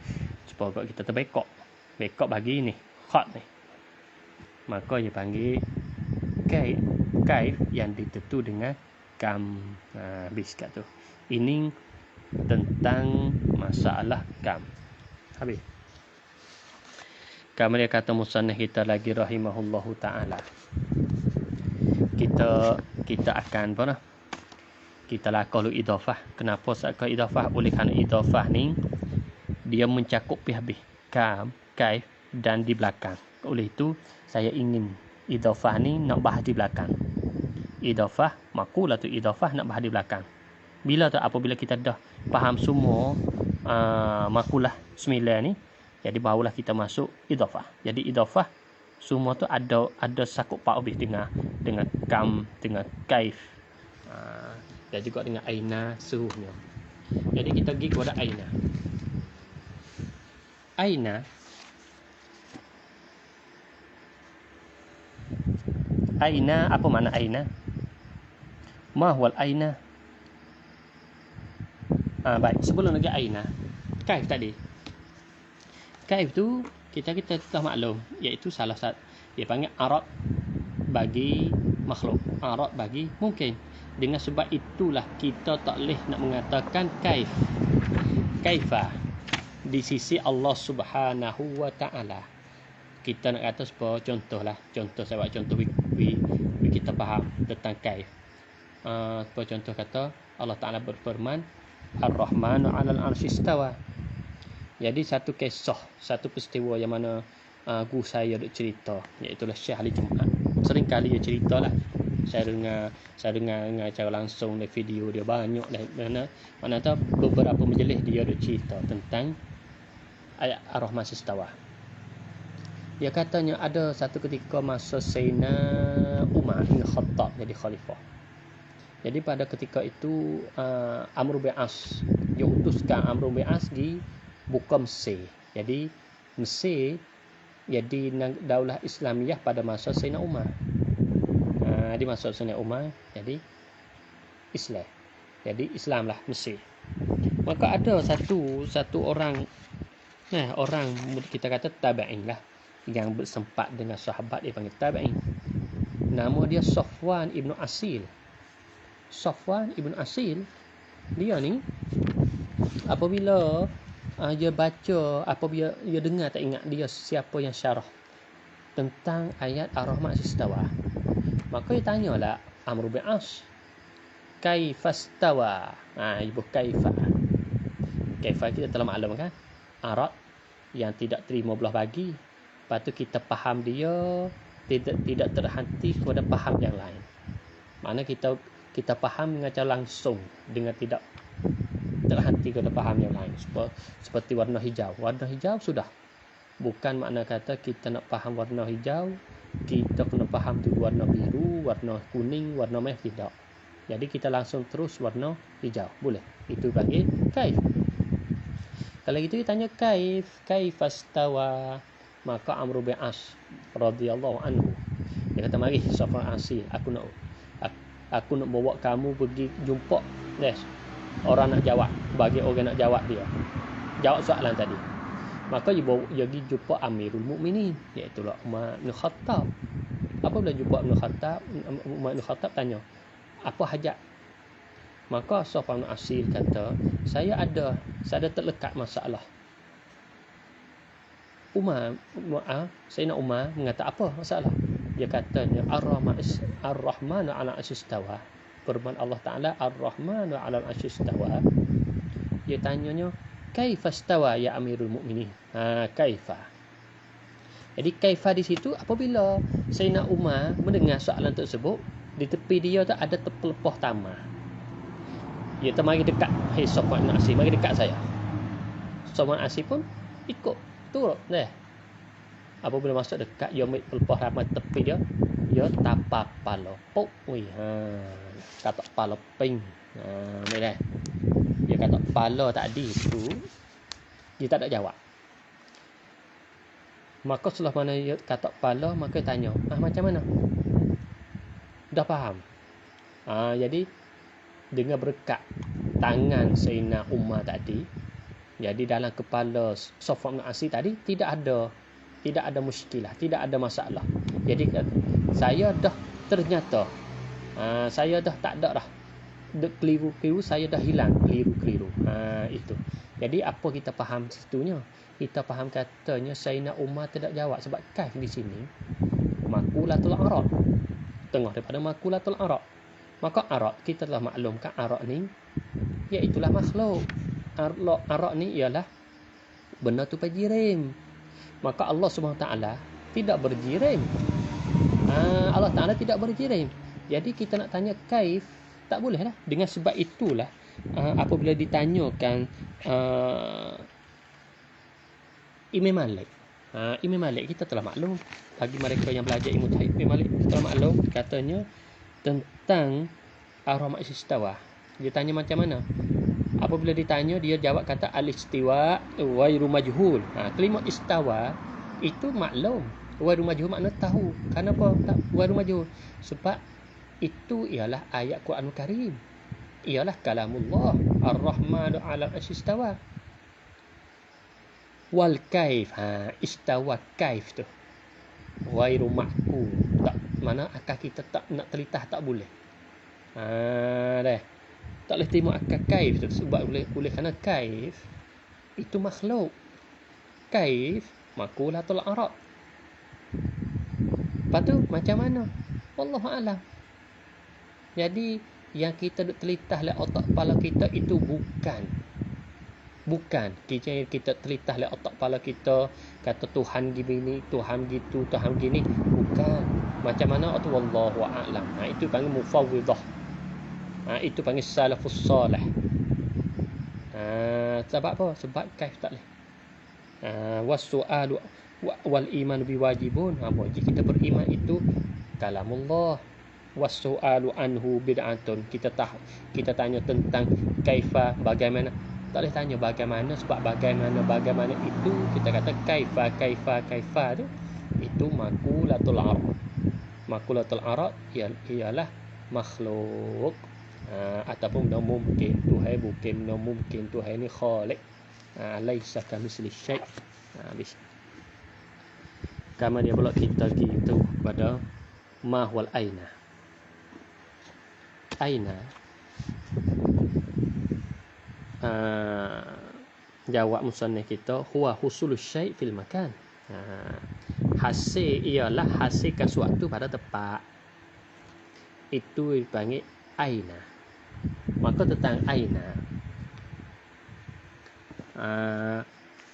Supaya kita terbekok. Bekok bagi ni, khat ni. Maka dia panggil kaif yang ditentu dengan kam. Habis kat tu. Ini tentang masalah kam. Habis. Kemudian kata musannif kita lagi rahimahullahu ta'ala. Kita akan apa dah? Kita lakukan idafah. Kenapa saya idafah? Oleh kerana idafah ni dia mencakup habis kam, kaif dan di belakang. Oleh itu saya ingin idafah ni nak bahas di belakang. Idafah, makulah tu idafah nak bahas di belakang. Bila tu? Apabila kita dah faham semua makulah 9 ni, jadi barulah kita masuk idafah. Jadi idafah semua tu ada sakup habis dengan kam, dengan kaif. Dan juga dengan aina seruhnya. Jadi kita pergi kepada aina. Aina, apa makna aina? Ma huwal aina? Baik, sebelum lagi aina, kaif tadi. Kaif tu kita telah maklum, iaitu salah satu dia panggil arad bagi makhluk, arad bagi mungkin. Dengan sebab itulah kita tak boleh nak mengatakan kaifa di sisi Allah Subhanahu wa taala. Kita nak kata sebuah contoh saya buat contoh kita faham tentang kaif. Contoh kata Allah Taala berfirman Ar-Rahmanu 'alal 'arsy istawa. Jadi satu kisah, satu peristiwa yang mana guru saya duk cerita, iaitu Syekh Ali Jumaat. Sering kali dia ceritalah. Saya dengar cara langsung dari video dia banyak dah. Mana tahu beberapa majlis dia duk cerita tentang ayat Ar-Rahman istawa. Dia katanya ada satu ketika masa Sayyidina Umar bin Khattab jadi khalifah. Jadi pada ketika itu Amr bin As, dia utuskan Amr bin As di buka Mesir. Jadi Mesir jadi daulah Islamiyah pada masa Sayyidina Umar. Di masa Sayyidina Umar jadi Islam. Jadi Islam lah Mesir. Maka ada satu orang kita kata tabi'in lah yang bersempat dengan sahabat, dia panggil tabi'in. Nama dia Safwan ibn Asil. Safwan ibn Asil dia ni apabila dia baca, apabila dia dengar, tak ingat dia siapa yang syarah tentang ayat Ar-Rahman istawa. Maka dia tanyalah Amr bin As, kaifastawa. Ibu kaifa kita telah maklum kan, arad yang tidak terima belah bagi. Lepas tu kita faham dia tidak terhenti kepada faham yang lain. Mana kita faham dengan cara langsung, dengan tidak terhenti kepada faham yang lain. Seperti warna hijau. Warna hijau sudah. Bukan makna kata kita nak faham warna hijau, kita kena faham tu warna biru, warna kuning, warna merah, tidak. Jadi kita langsung terus warna hijau. Boleh. Itu panggil kaif. Kalau gitu dia tanya kaifastawa. Maka Amr bin As radhiyallahu anhu, dia kata, mari Safwan Asil, aku nak bawa kamu pergi jumpa orang nak jawab, bagi orang nak jawab dia jawab soalan tadi. Maka dia pergi jumpa Amirul Mukminin, iaitu Umar bin Khattab. Apabila jumpa Umar bin Khattab tanya, apa hajat? Maka Safwan Asil kata, saya ada terlekat masalah. Sayyidina Umar mengata, apa masalah? Dia katanya Ar-Rahmanu 'ala al-'arsy istawa. Firman Allah Taala Ar-Rahmanu 'ala al-'arsy istawa. Dia tanyanya, kaifa istawa ya Amirul Mukminin? Kaifa. Jadi kaifa di situ apabila Sayyidina Umar mendengar soalan tersebut, di tepi dia tu ada terpelepah tamar. Dia mari dekat, hey Safwan Asil, mari dekat saya. Safwan Asil pun ikut turut Apabila masuk dekat, dia ambil pelepah ramai tepi dia tapak kepala. Puk. Katak kepala ping. Ambil dah. Dia katak kepala tadi tu, dia tak ada jawab. Maka setelah mana dia katak kepala, maka tanya, macam mana? Dah faham? Jadi dengan berkat tangan Sayyidina Umar tadi, jadi dalam kepala Safwan bin Asy tadi tidak ada muskilah, tidak ada masalah. Jadi saya dah ternyata saya dah tak ada dah keliru-keliru, saya dah hilang keliru-keliru. Itu. Jadi apa kita faham situnya? Kita faham katanya Sayyidina Umar tidak jawab sebab kaif di sini makulatul arad, tengah daripada makulatul arad. Maka arad kita telah maklumkan arad ni iaitulah makhluk. Arad ni ialah benda tu berjirim. Maka Allah Subhanahu taala tidak berjirim. Allah Taala tidak berjirim. Jadi kita nak tanya kaif tak boleh lah. Dengan sebab itulah apabila ditanyakan Imam Malik. Imam Malik kita telah maklum, bagi mereka yang belajar ilmu tahqiq, Imam Malik telah maklum katanya tentang ar-rahman istawa. Dia tanya macam mana? Apabila ditanya, dia jawab kata al-istiwa ghairu majhul. Kalimat istawa itu maklum. Ghairu majhul makna tahu. Kenapa tak ghairu majhul? Sebab itu ialah ayat Quranul Karim. Ialah kalamullah. Ar-Rahmanu 'alal 'arsy istawa. Wal kaif, istawa kaif tu ghairu ma'qul. Tak, mana akal kita tak nak telitah, tak boleh. Dah. Tak boleh terima akal kaif tu sebab oleh kerana kaif itu makhluk. Kaif makulatul arad. Lepas tu macam mana? Wallahu a'lam. Jadi yang kita duk telitah oleh otak kepala kita itu bukan kita telitah oleh otak kepala kita kata Tuhan gini, Tuhan gitu, Tuhan gini, bukan. Macam mana itu wallahu a'lam. Itu panggil mufawwidah. Itu panggil salafus salih. Sebab apa? Sebab kaif tak boleh. Was-su'alu wal iman biwajibun. Wajib kita beriman itu kalamullah. Was-su'alu anhu bid'atun. Kita tanya tentang kaifa, bagaimana. Tak boleh tanya bagaimana, sebab bagaimana itu kita kata kaifa tu itu makulatul arad. Makulatul arad ialah makhluk. Ataupun benda mungkin Tuhan, bukan benda mungkin Tuhan ni khaliq. Laisa kamitsli syai'. Habis. Kama dia pula kita gitu pada ma wal aina. Aina jawab musannif kita huwa husulus syai' fil makan. Hasil ialah hasilkan sesuatu pada tempat. Itu dipanggil aina. Maka tentang aina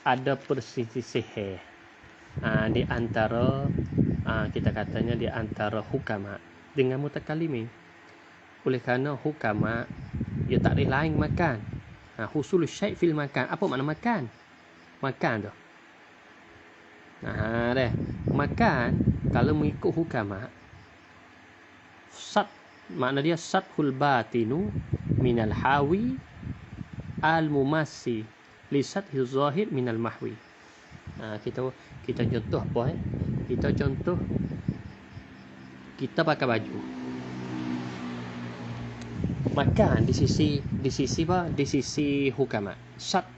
ada perselisihan di antara kita katanya di antara hukama dengan mutakallimin. Oleh kerana hukama dia tak boleh lain makan. Husul syai' fil makan. Apa makna makan? Makan tu. Dah. Makan kalau mengikut hukama sat, makna dia sathul batinu minal hawi al mumassi li sathil zahir minal mahwi. Kita contoh apa Kita contoh kita pakai baju. Makan di sisi apa? Di sisi hukama. Sat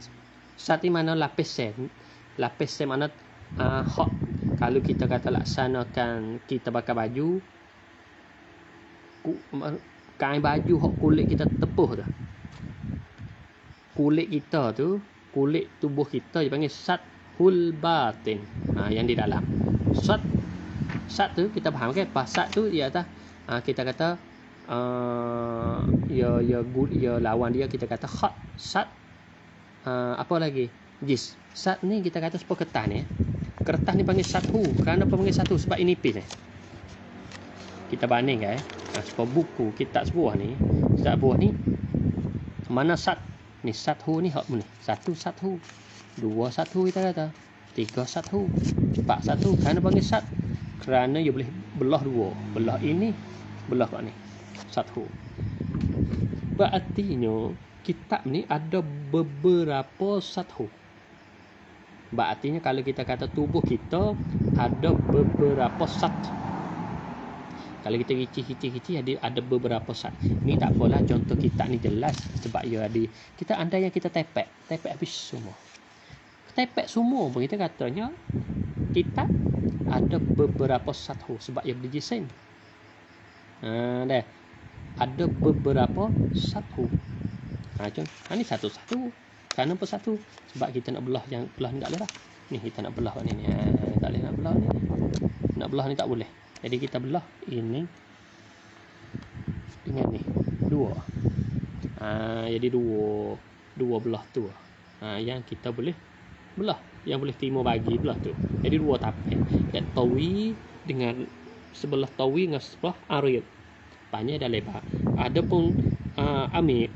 di mana lapis mana hak. Kalau kita kata laksanakan kita pakai baju, kain baju hak kulit kita tepuh tu. Kulit kita tu, kulit tubuh kita dipanggil sathul batin. Yang di dalam. Sat tu kita faham kan? Sat tu di atas kita kata ya lawan dia kita kata khat. Sat apa lagi? Jis. Sat ni kita kata sebuah kertas ni. Kertas ni panggil sathu. Kenapa panggil satu? Sebab ini nipis ni. Kita banding kan? Sebuah buku, kitab sebuah ni. Kitab sebuah ni mana sat? Ni sathu ni hak ni. Satu sathu. Dua sathu kita kata. 3 satu. 4 satu. Kerana panggil sat? Kerana dia boleh belah dua. Belah ini, belah kat ni. Satu. Berartinya kitab ni ada beberapa satu. Berartinya kalau kita kata tubuh kita ada beberapa sat. Kalau kita rici ada beberapa sat. Ni tak apalah, contoh kitab ni jelas sebab ia ada. Kita andai yang kita tepek habis semua. Tepek semua pun kita katanya kitab ada beberapa satu sebab ia berjisim. Dah. Ada beberapa satu. Ni satu-satu. Kenapa satu? Sebab kita nak belah yang belah ni tak boleh lah. Ni kita nak belah ni. Tak boleh nak belah ni. Nak belah ni tak boleh. Jadi kita belah ini dengan ni. Dua. Jadi dua belah tu. Yang kita boleh belah. Yang boleh terima bagi belah tu. Jadi dua tapak. Dan tawi dengan sebelah tawi dengan sebelah arid. Panjang dan lebar. Adapun amik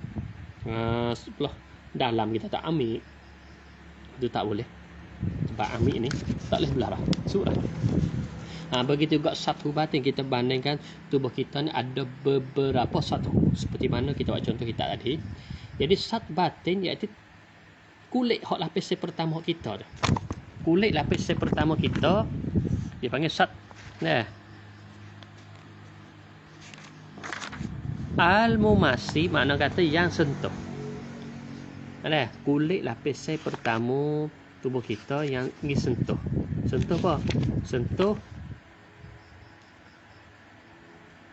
sebelah dalam kita tak amik, itu tak boleh. Sebab amik ni tak boleh belah lah. Surah. Begitu juga satu batin, kita bandingkan tubuh kita ni ada beberapa satu. Seperti mana kita buat contoh kita tadi. Jadi satu batin iaitu kulit hak lapis pertama kita tu. Kulit lapis pertama kita dia panggil sat. Nah. Al-mumasi makna kata yang sentuh. Kulit lapis pertama tubuh kita yang disentuh. Sentuh apa? Sentuh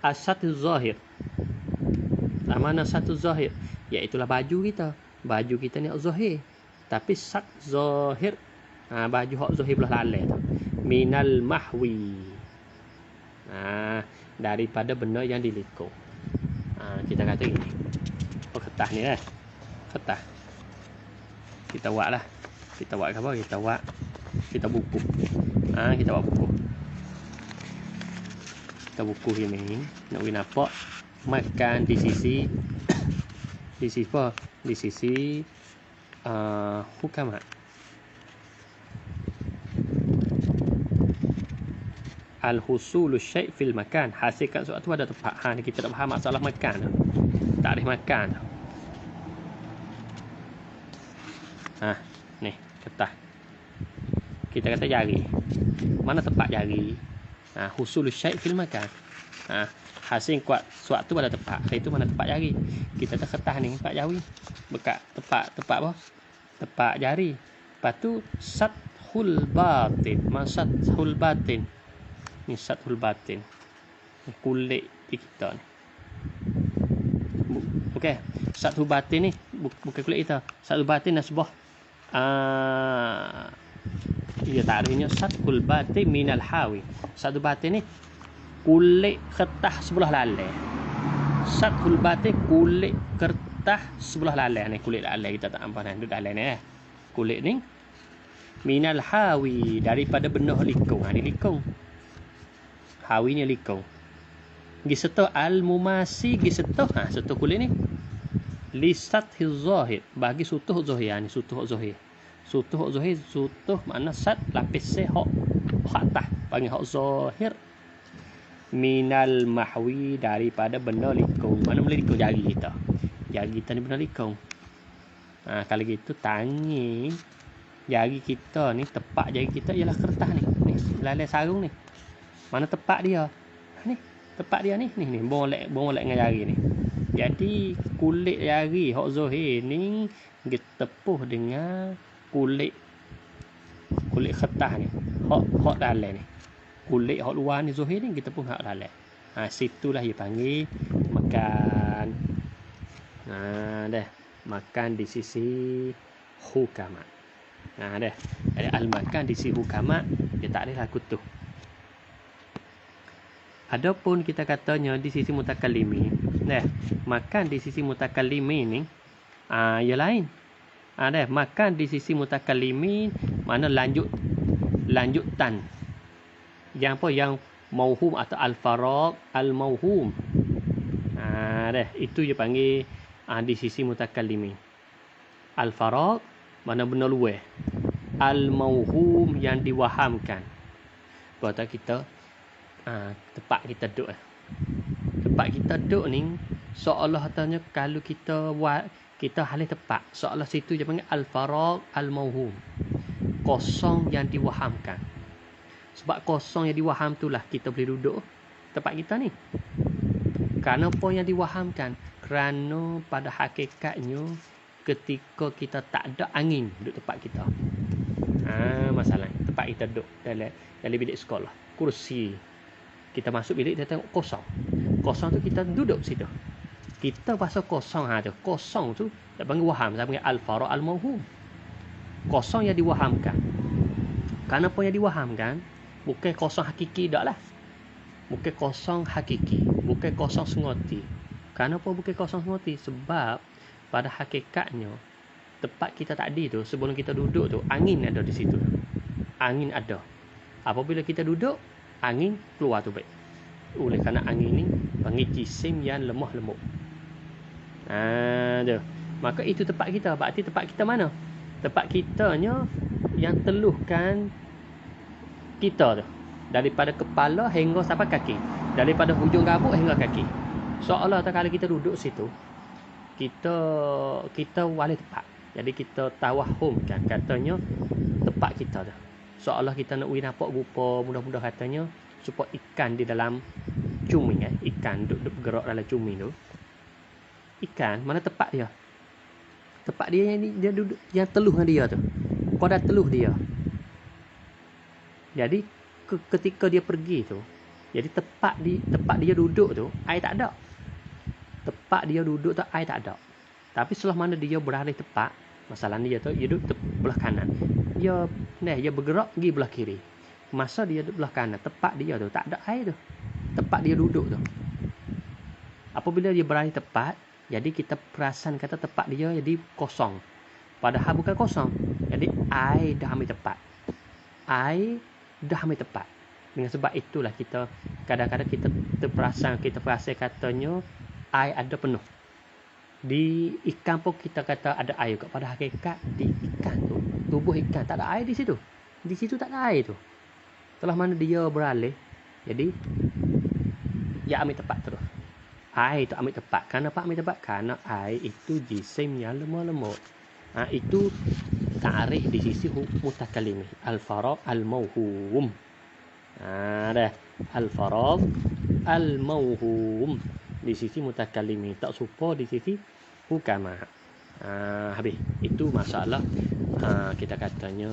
asatu zahir. Mana satu zahir? Iaitulah baju kita. Baju kita ni zahir. Tapi sat zahir, baju hak zahir belah lalai tu. Minal mahwi. Daripada benda yang dilikung. Kita kata gini. Kertas ni lah. Kertas. Kita buat lah. Kita buat apa? Kita buku. Kita buat buku. Kita buku ini. Nak pergi nampak. Makan di sisi. Di sisi apa? Di sisi hukamat. Al-husulu syai' fil makan. Hasilkan sesuatu ada tempat. Kita tak faham masalah makan. Tak ada makan. Ni kertas. Kita kata jari. Mana tempat jari? Husulu syai' fil makan. Hasil kuat suatu pada tempat. Itu mana tempat jari? Kita tak kertas ni tempat jari. Bekat tempat apa? Tempat jari. Lepas tu sathul batin. Sathul batin. Ni sathul batin. Ni kulit di kita ni. Okey, sathul batin ni bukan kulit kita. Sathul batin nasbah dia takrifnya sathul batin minal hawi. Sathul batin ni kulit kertas sebelah lalai. Sathul batin kulit kertas sebelah lalai ni, kulit lalai kita tak nampak ni, lalai ni kulit ni minal hawi, daripada benih likung. Ni likung. Hawi ni likung. Gisetuh al-mumasi gisetuh setuh kulit ni lisathi zahir, bagi sutuh zahir. Ni sutuh zahir. Sutuh zahir, sutuh makna sat lapis hak atas, panggil hak zahir minal mahwi, daripada benda likung. Mana boleh likung jari kita? Jari kita ni benda likung. Kalau gitu tangan jari kita ni, tepak jari kita ialah kertas ni. Ni lalai sarung ni. Mana tepak dia? Ni tepak dia ni. Ni bolek dengan jari ni. Jadi kulit jari hak zahir ni ditepuh dengan kulit kertas ni. Hak lalai ni. Kulit hak luar ni zahir ni kita pun hak lalai. Situlah dia panggil makan. Dah. Makan di sisi hukama. Dah. Jadi al-makan di sisi hukama dia tak ada laku tu. Adapun kita katanya di sisi mutakallimin. Dah. Makan di sisi mutakallimin ni ia lain. Dah. Makan di sisi mutakallimin mana lanjutan. Yang apa? Yang mauhum atau al-faraq al-mauhum. Dah. Itu dia panggil di sisi mutakallimin. Al-faraq mana benda luar. al-mauhum yang diwahamkan. Kata kita tempat kita duduk. Tempat kita duduk ni seolah katanya kalau kita halih tepat, seolah situ dia panggil al-faragh al-mauhum. Kosong yang diwahamkan. Sebab kosong yang diwaham itulah kita boleh duduk tempat kita ni. Kenapa yang diwahamkan? Kerana pada hakikatnya ketika kita tak ada angin duduk tempat kita. Masalah tempat kita duduk dalam bilik sekolah, kursi. Kita masuk bilik, kita tengok kosong. Kosong tu kita duduk situ. Kita pasal kosong tu. Kosong tu tak panggil waham, tak panggil al-faragh al-mauhum. Kosong yang diwahamkan. Kenapa yang diwahamkan? Bukan kosong hakiki dak lah. Bukan kosong hakiki, bukan kosong sengoti. Kenapa bukan kosong sengoti? Sebab pada hakikatnya tempat kita tadi tu, sebelum kita duduk tu, angin ada di situ. Angin ada. Apabila kita duduk, angin keluar tu baik. Oleh kerana angin ni panggil jisim yang lemah lembut. Tu. Maka itu tempat kita. Berarti tempat kita mana? Tempat kitanya yang teluhkan kita tu. Daripada kepala hingga sampai kaki. Daripada hujung rambut hingga kaki. Seolah kalau kita duduk situ, kita wali tempat. Jadi kita tawahum kan katanya tempat kita tu. Seolah kita nak nampak rupa mudah-mudah katanya supaya ikan di dalam cumi ikan duduk bergerak dalam cumi tu. Ikan mana tempat dia? Tempat dia yang dia duduk, yang teluh dia tu. Kau dah teluh dia. Jadi ketika dia pergi tu, jadi tempat dia duduk tu air tak ada. Tempat dia duduk tu air tak ada. Tapi setelah mana dia berada di tempat, masalah dia tu dia duduk belah kanan. Dia bergerak pergi belah kiri. Masa dia duduk belah kanan, tempat dia tu tak ada air tu. Tempat dia duduk tu. Apabila dia berada di tempat, jadi kita perasan kata tempat dia jadi kosong. Padahal bukan kosong. Jadi air dah ambil tempat. Air dah ambil tempat. Dengan sebab itulah kita kadang-kadang kita terperasan katanya air ada penuh. Di ikan pun kita kata ada air juga. Pada hakikat di ikan tu, tubuh ikan tak ada air di situ. Di situ tak ada air tu. Setelah mana dia beralih, jadi dia ambil tempat terus. Air tu ambil tempat. Kenapa ambil tempat? Kerana air itu jisim yang lemah-lemut. Itu ta'rif di sisi mutakallim. Al-faragh al-mauhum. Dah. Al-faragh al-mauhum di sisi mutakallim. Tak serupa di sisi hukama. Habis. Itu masalah kita katanya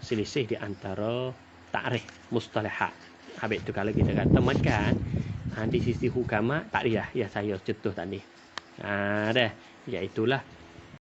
selisih di antara ta'rif mustalahat. Habis tu kalau kita kata makan di sisi hukama tak dia ya saya contoh tadi. Dah. Iaitulah